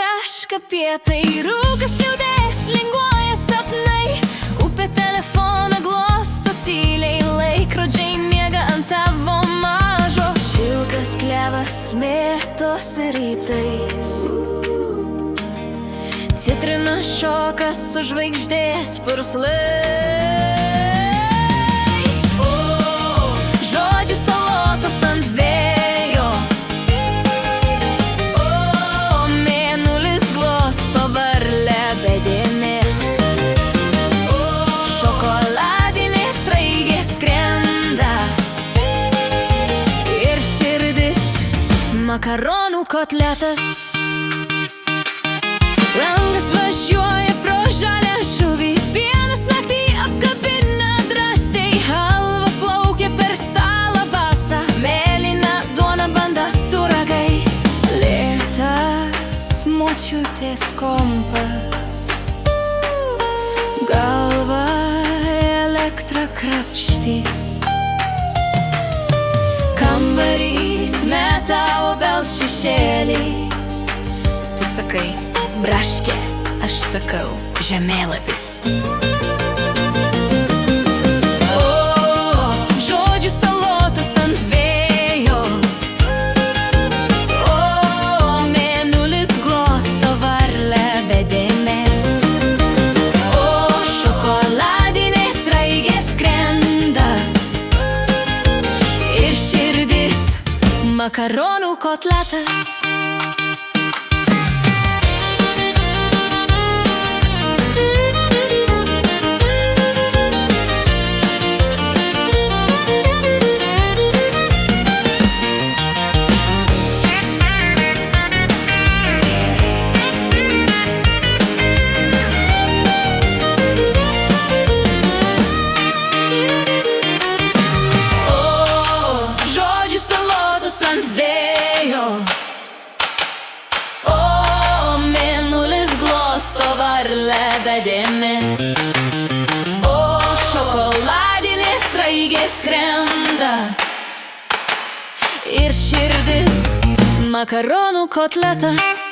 braška pietai, rūkas liūdės, linguoja sapnai, upė telefoną glosto tyliai, laikrodžiai miega ant tavo mažo, šilkas klevas mėtosi rytais, citrina šokas su žvaigždės purslais. Žodžių salotos ant vėjo, mėnulis glosto varlę be dėmės, šokoladinės raigės skrenda ir širdis makaronų kotletas. Langas važiuoja pro žalią žuvį, pienas naktį apkabina drąsiai, halva plaukia per stalą basą, mėlyna duona banda su ragais, lėtas močiutės kompas, galva elektra krapštys, kambarys meta obels šešėlį. Tu sakai braškė, aš sakau žemėlapis. Žodžių salotos ant vėjo, mėnulis glosto varlę be dėmės, šokoladinės raigės skrenda ir širdis makaronų kotletas. Ant vėjo, mėnulis glosto varlę be dėmės, šokoladinės raigės skrenda ir širdis makaronų kotletas.